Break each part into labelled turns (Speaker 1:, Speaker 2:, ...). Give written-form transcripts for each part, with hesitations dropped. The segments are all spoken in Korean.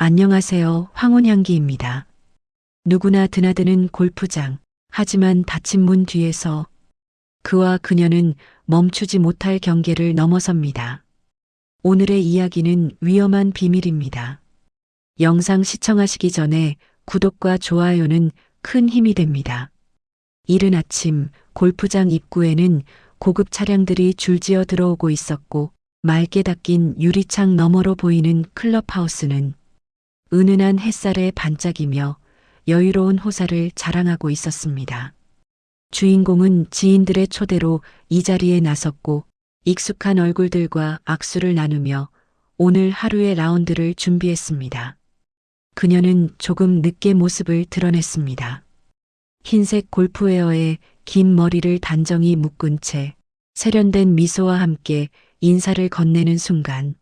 Speaker 1: 안녕하세요. 황혼향기입니다. 누구나 드나드는 골프장. 하지만 닫힌 문 뒤에서 그와 그녀는 멈추지 못할 경계를 넘어섭니다. 오늘의 이야기는 위험한 비밀입니다. 영상 시청하시기 전에 구독과 좋아요는 큰 힘이 됩니다. 이른 아침 골프장 입구에는 고급 차량들이 줄지어 들어오고 있었고 맑게 닦인 유리창 너머로 보이는 클럽하우스는 은은한 햇살에 반짝이며 여유로운 호사를 자랑하고 있었습니다. 주인공은 지인들의 초대로 이 자리에 나섰고 익숙한 얼굴들과 악수를 나누며 오늘 하루의 라운드를 준비했습니다. 그녀는 조금 늦게 모습을 드러냈습니다. 흰색 골프웨어에 긴 머리를 단정히 묶은 채 세련된 미소와 함께 인사를 건네는 순간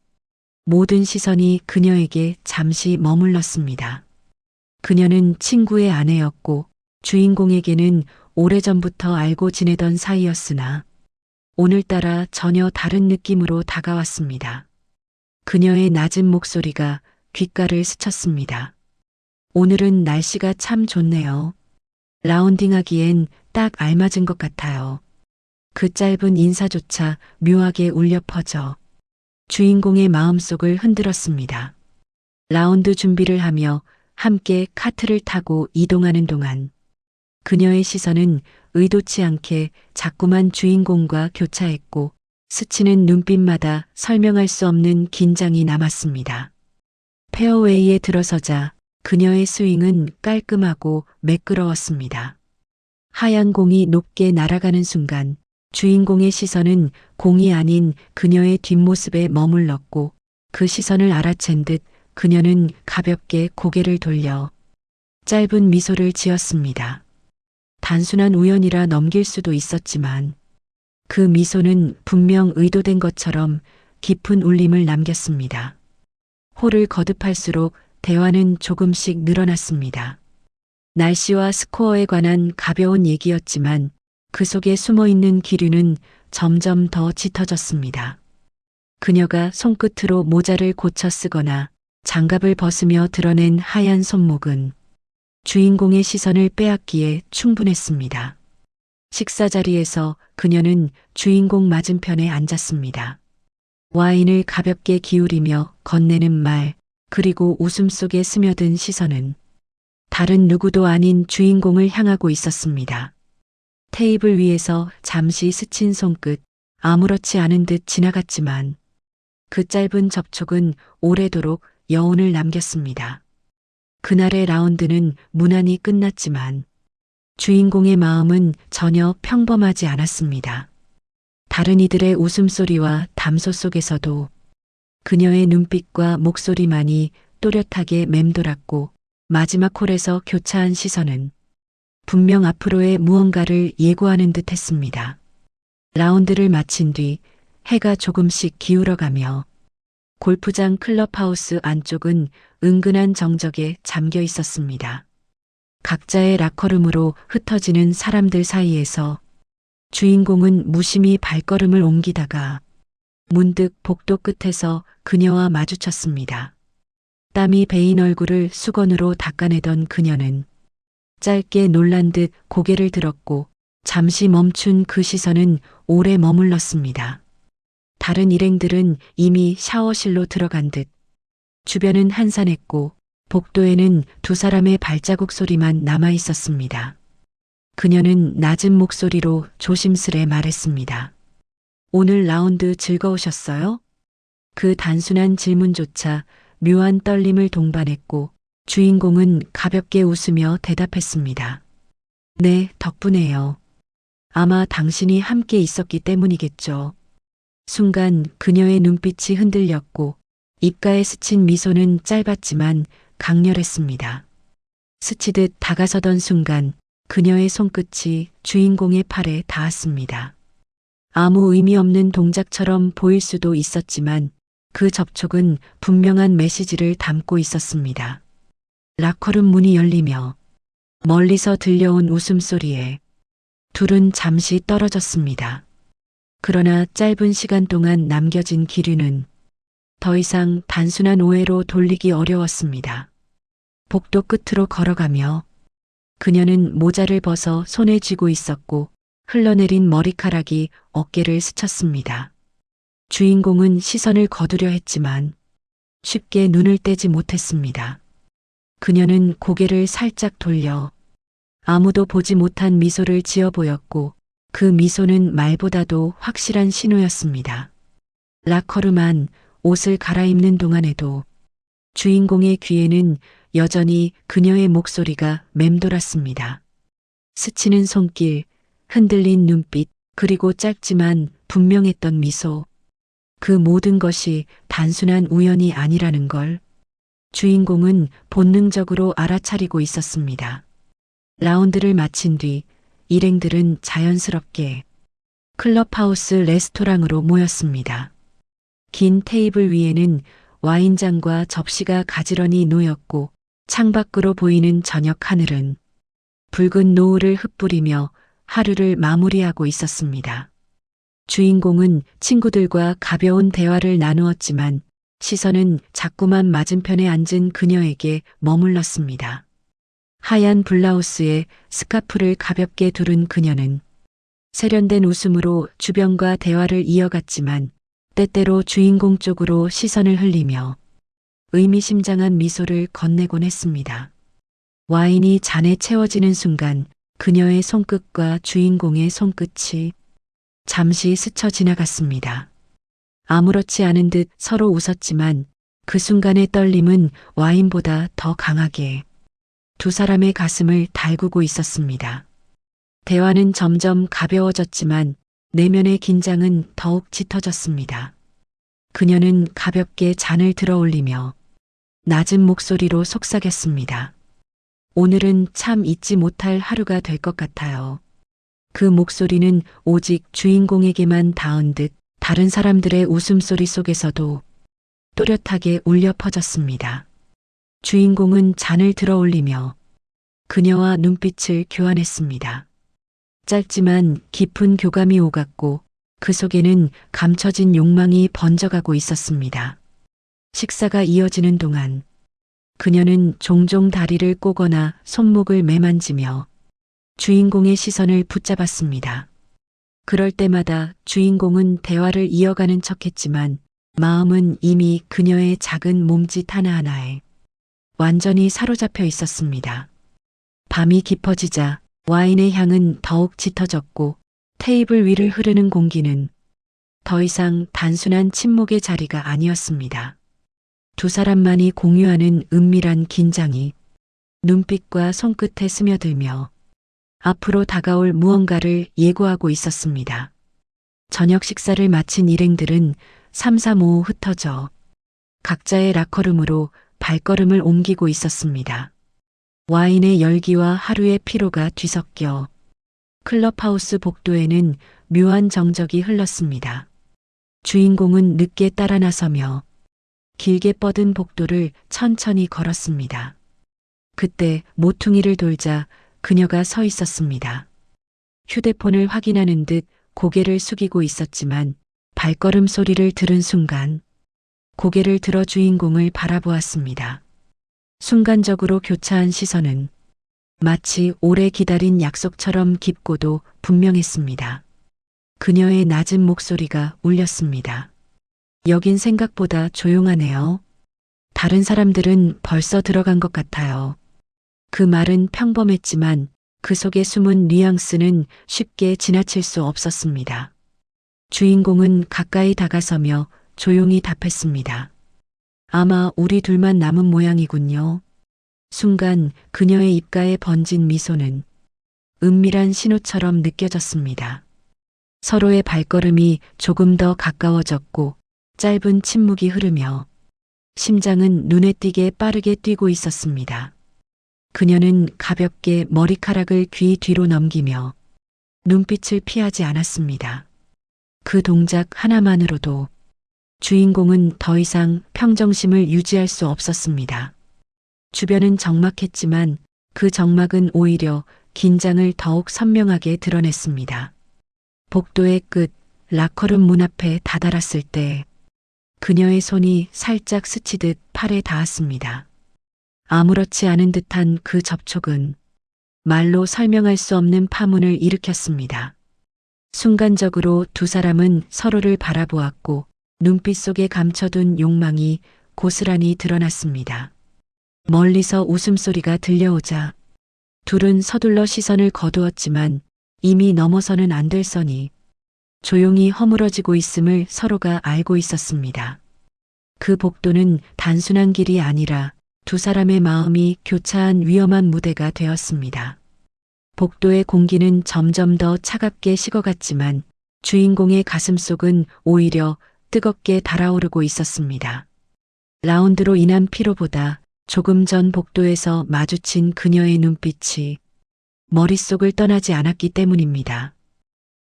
Speaker 1: 모든 시선이 그녀에게 잠시 머물렀습니다. 그녀는 친구의 아내였고 주인공에게는 오래전부터 알고 지내던 사이였으나 오늘따라 전혀 다른 느낌으로 다가왔습니다. 그녀의 낮은 목소리가 귓가를 스쳤습니다. 오늘은 날씨가 참 좋네요. 라운딩하기엔 딱 알맞은 것 같아요. 그 짧은 인사조차 묘하게 울려 퍼져 주인공의 마음속을 흔들었습니다. 라운드 준비를 하며 함께 카트를 타고 이동하는 동안 그녀의 시선은 의도치 않게 자꾸만 주인공과 교차했고 스치는 눈빛마다 설명할 수 없는 긴장이 남았습니다. 페어웨이에 들어서자 그녀의 스윙은 깔끔하고 매끄러웠습니다. 하얀 공이 높게 날아가는 순간 주인공의 시선은 공이 아닌 그녀의 뒷모습에 머물렀고 그 시선을 알아챈 듯 그녀는 가볍게 고개를 돌려 짧은 미소를 지었습니다. 단순한 우연이라 넘길 수도 있었지만 그 미소는 분명 의도된 것처럼 깊은 울림을 남겼습니다. 홀을 거듭할수록 대화는 조금씩 늘어났습니다. 날씨와 스코어에 관한 가벼운 얘기였지만 그 속에 숨어있는 기류는 점점 더 짙어졌습니다. 그녀가 손끝으로 모자를 고쳐 쓰거나 장갑을 벗으며 드러낸 하얀 손목은 주인공의 시선을 빼앗기에 충분했습니다. 식사 자리에서 그녀는 주인공 맞은편에 앉았습니다. 와인을 가볍게 기울이며 건네는 말, 그리고 웃음 속에 스며든 시선은 다른 누구도 아닌 주인공을 향하고 있었습니다. 테이블 위에서 잠시 스친 손끝, 아무렇지 않은 듯 지나갔지만 그 짧은 접촉은 오래도록 여운을 남겼습니다. 그날의 라운드는 무난히 끝났지만 주인공의 마음은 전혀 평범하지 않았습니다. 다른 이들의 웃음소리와 담소 속에서도 그녀의 눈빛과 목소리만이 또렷하게 맴돌았고 마지막 홀에서 교차한 시선은 분명 앞으로의 무언가를 예고하는 듯 했습니다. 라운드를 마친 뒤 해가 조금씩 기울어가며 골프장 클럽하우스 안쪽은 은근한 정적에 잠겨 있었습니다. 각자의 라커룸으로 흩어지는 사람들 사이에서 주인공은 무심히 발걸음을 옮기다가 문득 복도 끝에서 그녀와 마주쳤습니다. 땀이 배인 얼굴을 수건으로 닦아내던 그녀는 짧게 놀란 듯 고개를 들었고 잠시 멈춘 그 시선은 오래 머물렀습니다. 다른 일행들은 이미 샤워실로 들어간 듯 주변은 한산했고 복도에는 두 사람의 발자국 소리만 남아 있었습니다. 그녀는 낮은 목소리로 조심스레 말했습니다. 오늘 라운드 즐거우셨어요? 그 단순한 질문조차 묘한 떨림을 동반했고 주인공은 가볍게 웃으며 대답했습니다. 네, 덕분에요. 아마 당신이 함께 있었기 때문이겠죠. 순간 그녀의 눈빛이 흔들렸고 입가에 스친 미소는 짧았지만 강렬했습니다. 스치듯 다가서던 순간 그녀의 손끝이 주인공의 팔에 닿았습니다. 아무 의미 없는 동작처럼 보일 수도 있었지만 그 접촉은 분명한 메시지를 담고 있었습니다. 라커룸 문이 열리며 멀리서 들려온 웃음소리에 둘은 잠시 떨어졌습니다. 그러나 짧은 시간 동안 남겨진 기류는 더 이상 단순한 오해로 돌리기 어려웠습니다. 복도 끝으로 걸어가며 그녀는 모자를 벗어 손에 쥐고 있었고 흘러내린 머리카락이 어깨를 스쳤습니다. 주인공은 시선을 거두려 했지만 쉽게 눈을 떼지 못했습니다. 그녀는 고개를 살짝 돌려 아무도 보지 못한 미소를 지어 보였고 그 미소는 말보다도 확실한 신호였습니다. 라커르만 옷을 갈아입는 동안에도 주인공의 귀에는 여전히 그녀의 목소리가 맴돌았습니다. 스치는 손길, 흔들린 눈빛, 그리고 짧지만 분명했던 미소. 그 모든 것이 단순한 우연이 아니라는 걸 주인공은 본능적으로 알아차리고 있었습니다. 라운드를 마친 뒤 일행들은 자연스럽게 클럽하우스 레스토랑으로 모였습니다. 긴 테이블 위에는 와인잔과 접시가 가지런히 놓였고 창밖으로 보이는 저녁 하늘은 붉은 노을을 흩뿌리며 하루를 마무리하고 있었습니다. 주인공은 친구들과 가벼운 대화를 나누었지만 시선은 자꾸만 맞은편에 앉은 그녀에게 머물렀습니다. 하얀 블라우스에 스카프를 가볍게 두른 그녀는 세련된 웃음으로 주변과 대화를 이어갔지만 때때로 주인공 쪽으로 시선을 흘리며 의미심장한 미소를 건네곤 했습니다. 와인이 잔에 채워지는 순간 그녀의 손끝과 주인공의 손끝이 잠시 스쳐 지나갔습니다. 아무렇지 않은 듯 서로 웃었지만 그 순간의 떨림은 와인보다 더 강하게 두 사람의 가슴을 달구고 있었습니다. 대화는 점점 가벼워졌지만 내면의 긴장은 더욱 짙어졌습니다. 그녀는 가볍게 잔을 들어 올리며 낮은 목소리로 속삭였습니다. 오늘은 참 잊지 못할 하루가 될 것 같아요. 그 목소리는 오직 주인공에게만 닿은 듯 다른 사람들의 웃음소리 속에서도 또렷하게 울려 퍼졌습니다. 주인공은 잔을 들어 올리며 그녀와 눈빛을 교환했습니다. 짧지만 깊은 교감이 오갔고 그 속에는 감춰진 욕망이 번져가고 있었습니다. 식사가 이어지는 동안 그녀는 종종 다리를 꼬거나 손목을 매만지며 주인공의 시선을 붙잡았습니다. 그럴 때마다 주인공은 대화를 이어가는 척했지만 마음은 이미 그녀의 작은 몸짓 하나하나에 완전히 사로잡혀 있었습니다. 밤이 깊어지자 와인의 향은 더욱 짙어졌고 테이블 위를 흐르는 공기는 더 이상 단순한 침묵의 자리가 아니었습니다. 두 사람만이 공유하는 은밀한 긴장이 눈빛과 손끝에 스며들며 앞으로 다가올 무언가를 예고하고 있었습니다. 저녁 식사를 마친 일행들은 삼삼오오 흩어져 각자의 라커룸으로 발걸음을 옮기고 있었습니다. 와인의 열기와 하루의 피로가 뒤섞여 클럽하우스 복도에는 묘한 정적이 흘렀습니다. 주인공은 늦게 따라 나서며 길게 뻗은 복도를 천천히 걸었습니다. 그때 모퉁이를 돌자 그녀가 서 있었습니다. 휴대폰을 확인하는 듯 고개를 숙이고 있었지만 발걸음 소리를 들은 순간 고개를 들어 주인공을 바라보았습니다. 순간적으로 교차한 시선은 마치 오래 기다린 약속처럼 깊고도 분명했습니다. 그녀의 낮은 목소리가 울렸습니다. 여긴 생각보다 조용하네요. 다른 사람들은 벌써 들어간 것 같아요. 그 말은 평범했지만 그 속에 숨은 뉘앙스는 쉽게 지나칠 수 없었습니다. 주인공은 가까이 다가서며 조용히 답했습니다. 아마 우리 둘만 남은 모양이군요. 순간 그녀의 입가에 번진 미소는 은밀한 신호처럼 느껴졌습니다. 서로의 발걸음이 조금 더 가까워졌고 짧은 침묵이 흐르며 심장은 눈에 띄게 빠르게 뛰고 있었습니다. 그녀는 가볍게 머리카락을 귀 뒤로 넘기며 눈빛을 피하지 않았습니다. 그 동작 하나만으로도 주인공은 더 이상 평정심을 유지할 수 없었습니다. 주변은 적막했지만 그 적막은 오히려 긴장을 더욱 선명하게 드러냈습니다. 복도의 끝 라커룸 문 앞에 다다랐을 때 그녀의 손이 살짝 스치듯 팔에 닿았습니다. 아무렇지 않은 듯한 그 접촉은 말로 설명할 수 없는 파문을 일으켰습니다. 순간적으로 두 사람은 서로를 바라보았고 눈빛 속에 감춰둔 욕망이 고스란히 드러났습니다. 멀리서 웃음소리가 들려오자 둘은 서둘러 시선을 거두었지만 이미 넘어서는 안 될 선이 조용히 허물어지고 있음을 서로가 알고 있었습니다. 그 복도는 단순한 길이 아니라 두 사람의 마음이 교차한 위험한 무대가 되었습니다. 복도의 공기는 점점 더 차갑게 식어갔지만 주인공의 가슴속은 오히려 뜨겁게 달아오르고 있었습니다. 라운드로 인한 피로보다 조금 전 복도에서 마주친 그녀의 눈빛이 머릿속을 떠나지 않았기 때문입니다.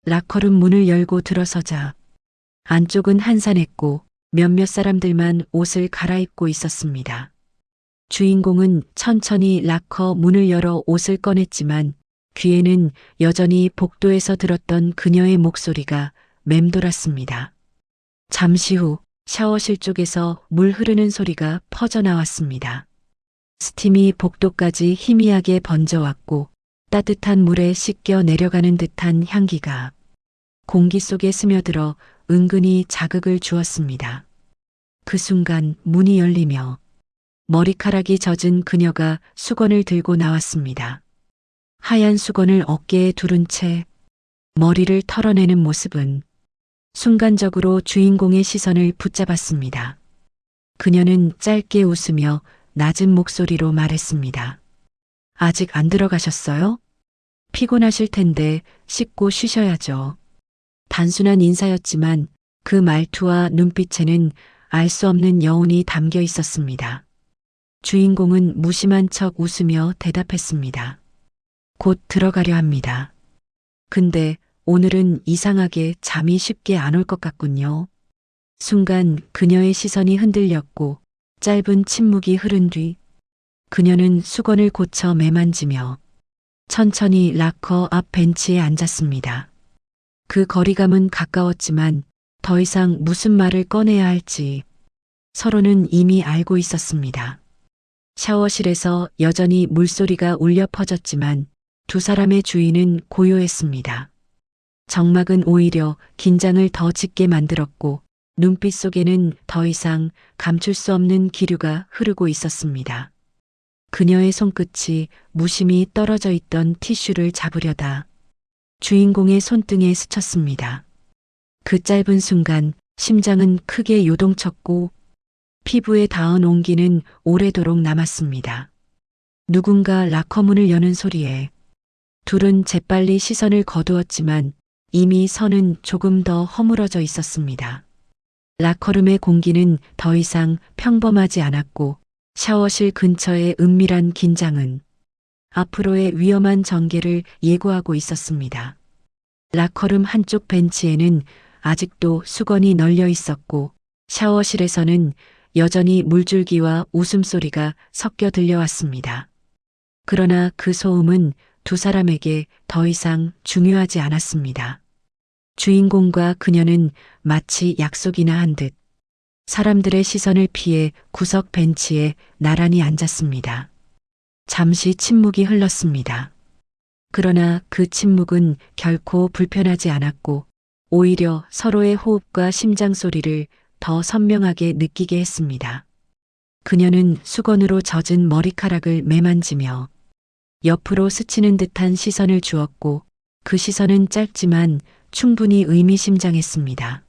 Speaker 1: 라커룸 문을 열고 들어서자 안쪽은 한산했고 몇몇 사람들만 옷을 갈아입고 있었습니다. 주인공은 천천히 라커 문을 열어 옷을 꺼냈지만 귀에는 여전히 복도에서 들었던 그녀의 목소리가 맴돌았습니다. 잠시 후 샤워실 쪽에서 물 흐르는 소리가 퍼져나왔습니다. 스팀이 복도까지 희미하게 번져왔고 따뜻한 물에 씻겨 내려가는 듯한 향기가 공기 속에 스며들어 은근히 자극을 주었습니다. 그 순간 문이 열리며 머리카락이 젖은 그녀가 수건을 들고 나왔습니다. 하얀 수건을 어깨에 두른 채 머리를 털어내는 모습은 순간적으로 주인공의 시선을 붙잡았습니다. 그녀는 짧게 웃으며 낮은 목소리로 말했습니다. 아직 안 들어가셨어요? 피곤하실 텐데 씻고 쉬셔야죠. 단순한 인사였지만 그 말투와 눈빛에는 알 수 없는 여운이 담겨 있었습니다. 주인공은 무심한 척 웃으며 대답했습니다. 곧 들어가려 합니다. 근데 오늘은 이상하게 잠이 쉽게 안 올 것 같군요. 순간 그녀의 시선이 흔들렸고 짧은 침묵이 흐른 뒤 그녀는 수건을 고쳐 매만지며 천천히 라커 앞 벤치에 앉았습니다. 그 거리감은 가까웠지만 더 이상 무슨 말을 꺼내야 할지 서로는 이미 알고 있었습니다. 샤워실에서 여전히 물소리가 울려 퍼졌지만 두 사람의 주의는 고요했습니다. 정막은 오히려 긴장을 더 짙게 만들었고 눈빛 속에는 더 이상 감출 수 없는 기류가 흐르고 있었습니다. 그녀의 손끝이 무심히 떨어져 있던 티슈를 잡으려다 주인공의 손등에 스쳤습니다. 그 짧은 순간 심장은 크게 요동쳤고 피부에 닿은 온기는 오래도록 남았습니다. 누군가 라커문을 여는 소리에 둘은 재빨리 시선을 거두었지만 이미 선은 조금 더 허물어져 있었습니다. 라커룸의 공기는 더 이상 평범하지 않았고 샤워실 근처의 은밀한 긴장은 앞으로의 위험한 전개를 예고하고 있었습니다. 라커룸 한쪽 벤치에는 아직도 수건이 널려 있었고 샤워실에서는 여전히 물줄기와 웃음소리가 섞여 들려왔습니다. 그러나 그 소음은 두 사람에게 더 이상 중요하지 않았습니다. 주인공과 그녀는 마치 약속이나 한 듯 사람들의 시선을 피해 구석 벤치에 나란히 앉았습니다. 잠시 침묵이 흘렀습니다. 그러나 그 침묵은 결코 불편하지 않았고 오히려 서로의 호흡과 심장 소리를 더 선명하게 느끼게 했습니다. 그녀는 수건으로 젖은 머리카락을 매만지며 옆으로 스치는 듯한 시선을 주었고 그 시선은 짧지만 충분히 의미심장했습니다.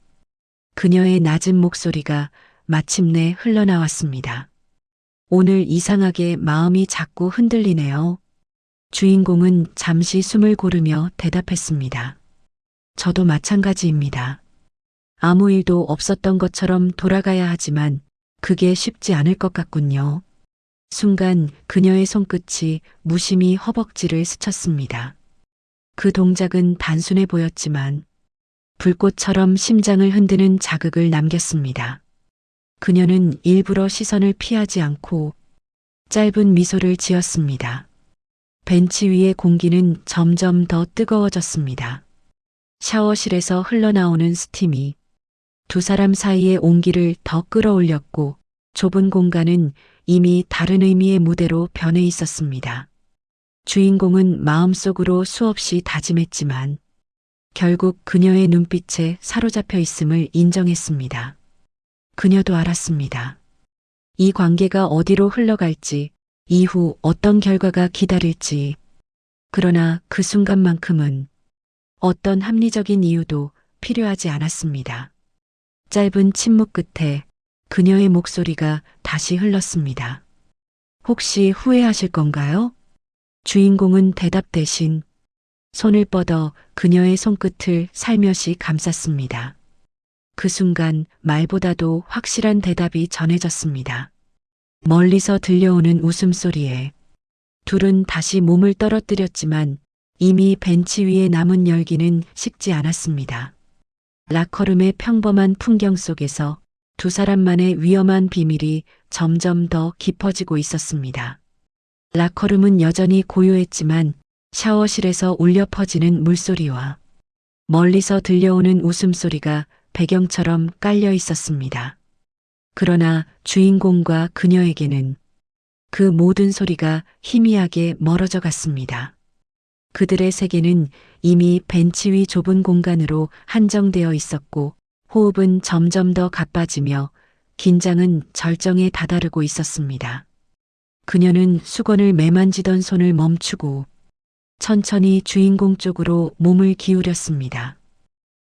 Speaker 1: 그녀의 낮은 목소리가 마침내 흘러나왔습니다. 오늘 이상하게 마음이 자꾸 흔들리네요. 주인공은 잠시 숨을 고르며 대답했습니다. 저도 마찬가지입니다. 아무 일도 없었던 것처럼 돌아가야 하지만 그게 쉽지 않을 것 같군요. 순간 그녀의 손끝이 무심히 허벅지를 스쳤습니다. 그 동작은 단순해 보였지만 불꽃처럼 심장을 흔드는 자극을 남겼습니다. 그녀는 일부러 시선을 피하지 않고 짧은 미소를 지었습니다. 벤치 위의 공기는 점점 더 뜨거워졌습니다. 샤워실에서 흘러나오는 스팀이 두 사람 사이의 온기를 더 끌어올렸고 좁은 공간은 이미 다른 의미의 무대로 변해 있었습니다. 주인공은 마음속으로 수없이 다짐했지만 결국 그녀의 눈빛에 사로잡혀 있음을 인정했습니다. 그녀도 알았습니다. 이 관계가 어디로 흘러갈지, 이후 어떤 결과가 기다릴지. 그러나 그 순간만큼은 어떤 합리적인 이유도 필요하지 않았습니다. 짧은 침묵 끝에 그녀의 목소리가 다시 흘렀습니다. 혹시 후회하실 건가요? 주인공은 대답 대신 손을 뻗어 그녀의 손끝을 살며시 감쌌습니다. 그 순간 말보다도 확실한 대답이 전해졌습니다. 멀리서 들려오는 웃음소리에 둘은 다시 몸을 떨어뜨렸지만 이미 벤치 위에 남은 열기는 식지 않았습니다. 라커룸의 평범한 풍경 속에서 두 사람만의 위험한 비밀이 점점 더 깊어지고 있었습니다. 라커룸은 여전히 고요했지만 샤워실에서 울려 퍼지는 물소리와 멀리서 들려오는 웃음소리가 배경처럼 깔려 있었습니다. 그러나 주인공과 그녀에게는 그 모든 소리가 희미하게 멀어져 갔습니다. 그들의 세계는 이미 벤치 위 좁은 공간으로 한정되어 있었고 호흡은 점점 더 가빠지며 긴장은 절정에 다다르고 있었습니다. 그녀는 수건을 매만지던 손을 멈추고 천천히 주인공 쪽으로 몸을 기울였습니다.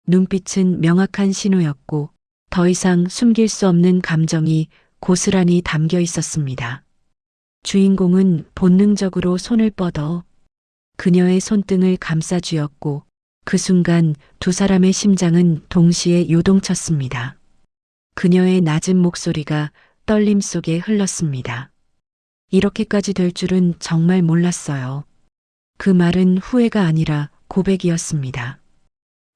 Speaker 1: 눈빛은 명확한 신호였고 더 이상 숨길 수 없는 감정이 고스란히 담겨 있었습니다. 주인공은 본능적으로 손을 뻗어 그녀의 손등을 감싸쥐었고 그 순간 두 사람의 심장은 동시에 요동쳤습니다. 그녀의 낮은 목소리가 떨림 속에 흘렀습니다. 이렇게까지 될 줄은 정말 몰랐어요. 그 말은 후회가 아니라 고백이었습니다.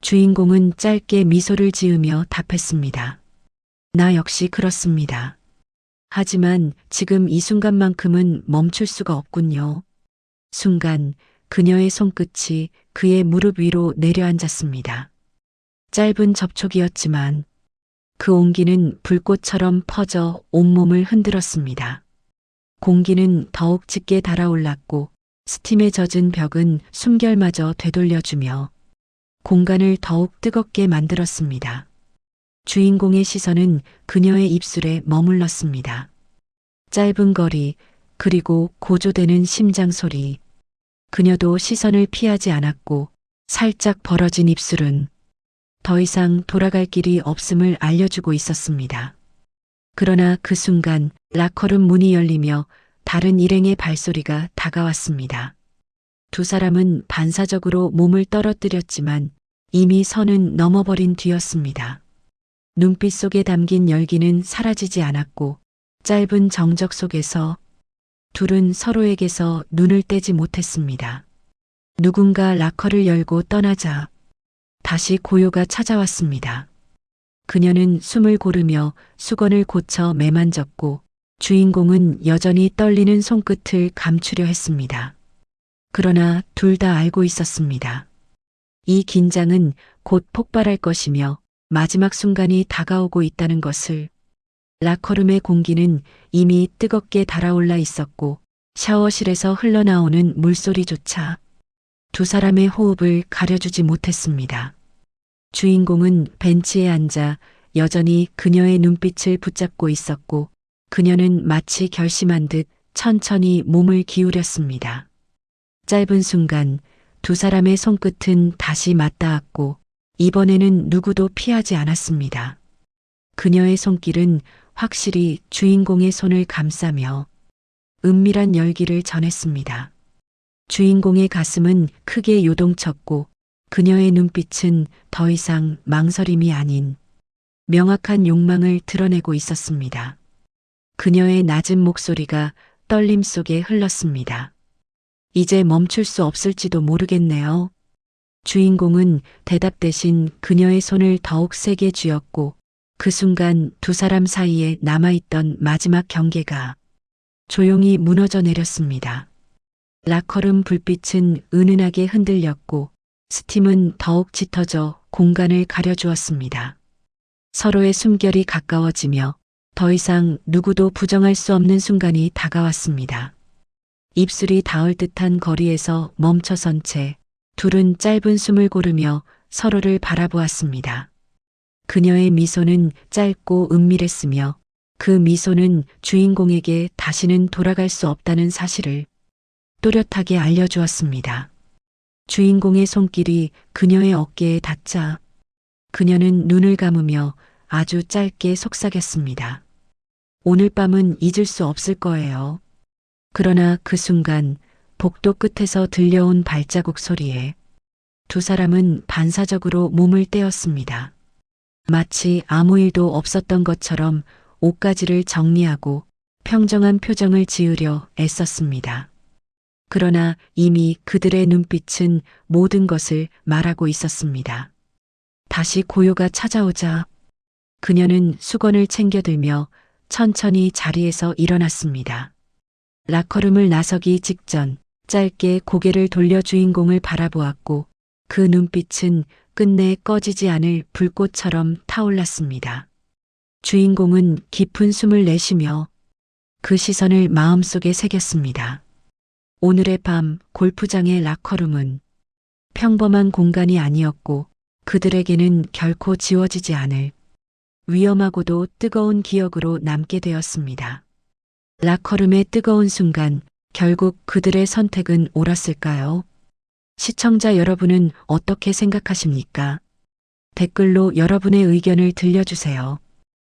Speaker 1: 주인공은 짧게 미소를 지으며 답했습니다. 나 역시 그렇습니다. 하지만 지금 이 순간만큼은 멈출 수가 없군요. 순간 그녀의 손끝이 그의 무릎 위로 내려앉았습니다. 짧은 접촉이었지만 그 온기는 불꽃처럼 퍼져 온몸을 흔들었습니다. 공기는 더욱 짙게 달아올랐고 스팀에 젖은 벽은 숨결마저 되돌려주며 공간을 더욱 뜨겁게 만들었습니다. 주인공의 시선은 그녀의 입술에 머물렀습니다. 짧은 거리, 그리고 고조되는 심장 소리. 그녀도 시선을 피하지 않았고 살짝 벌어진 입술은 더 이상 돌아갈 길이 없음을 알려주고 있었습니다. 그러나 그 순간 라커룸 문이 열리며 다른 일행의 발소리가 다가왔습니다. 두 사람은 반사적으로 몸을 떨어뜨렸지만 이미 선은 넘어버린 뒤였습니다. 눈빛 속에 담긴 열기는 사라지지 않았고 짧은 정적 속에서 둘은 서로에게서 눈을 떼지 못했습니다. 누군가 라커를 열고 떠나자 다시 고요가 찾아왔습니다. 그녀는 숨을 고르며 수건을 고쳐 매만졌고 주인공은 여전히 떨리는 손끝을 감추려 했습니다. 그러나 둘 다 알고 있었습니다. 이 긴장은 곧 폭발할 것이며 마지막 순간이 다가오고 있다는 것을. 라커룸의 공기는 이미 뜨겁게 달아올라 있었고 샤워실에서 흘러나오는 물소리조차 두 사람의 호흡을 가려주지 못했습니다. 주인공은 벤치에 앉아 여전히 그녀의 눈빛을 붙잡고 있었고 그녀는 마치 결심한 듯 천천히 몸을 기울였습니다. 짧은 순간 두 사람의 손끝은 다시 맞닿았고 이번에는 누구도 피하지 않았습니다. 그녀의 손길은 확실히 주인공의 손을 감싸며 은밀한 열기를 전했습니다. 주인공의 가슴은 크게 요동쳤고 그녀의 눈빛은 더 이상 망설임이 아닌 명확한 욕망을 드러내고 있었습니다. 그녀의 낮은 목소리가 떨림 속에 흘렀습니다. 이제 멈출 수 없을지도 모르겠네요. 주인공은 대답 대신 그녀의 손을 더욱 세게 쥐었고 그 순간 두 사람 사이에 남아있던 마지막 경계가 조용히 무너져 내렸습니다. 라커룸 불빛은 은은하게 흔들렸고 스팀은 더욱 짙어져 공간을 가려주었습니다. 서로의 숨결이 가까워지며 더 이상 누구도 부정할 수 없는 순간이 다가왔습니다. 입술이 닿을 듯한 거리에서 멈춰선 채 둘은 짧은 숨을 고르며 서로를 바라보았습니다. 그녀의 미소는 짧고 은밀했으며 그 미소는 주인공에게 다시는 돌아갈 수 없다는 사실을 또렷하게 알려주었습니다. 주인공의 손길이 그녀의 어깨에 닿자 그녀는 눈을 감으며 아주 짧게 속삭였습니다. 오늘 밤은 잊을 수 없을 거예요. 그러나 그 순간 복도 끝에서 들려온 발자국 소리에 두 사람은 반사적으로 몸을 떼었습니다. 마치 아무 일도 없었던 것처럼 옷가지를 정리하고 평정한 표정을 지으려 애썼습니다. 그러나 이미 그들의 눈빛은 모든 것을 말하고 있었습니다. 다시 고요가 찾아오자 그녀는 수건을 챙겨들며 천천히 자리에서 일어났습니다. 라커룸을 나서기 직전 짧게 고개를 돌려 주인공을 바라보았고 그 눈빛은 끝내 꺼지지 않을 불꽃처럼 타올랐습니다. 주인공은 깊은 숨을 내쉬며 그 시선을 마음속에 새겼습니다. 오늘의 밤 골프장의 라커룸은 평범한 공간이 아니었고 그들에게는 결코 지워지지 않을 위험하고도 뜨거운 기억으로 남게 되었습니다. 라커룸의 뜨거운 순간 결국 그들의 선택은 옳았을까요? 시청자 여러분은 어떻게 생각하십니까? 댓글로 여러분의 의견을 들려주세요.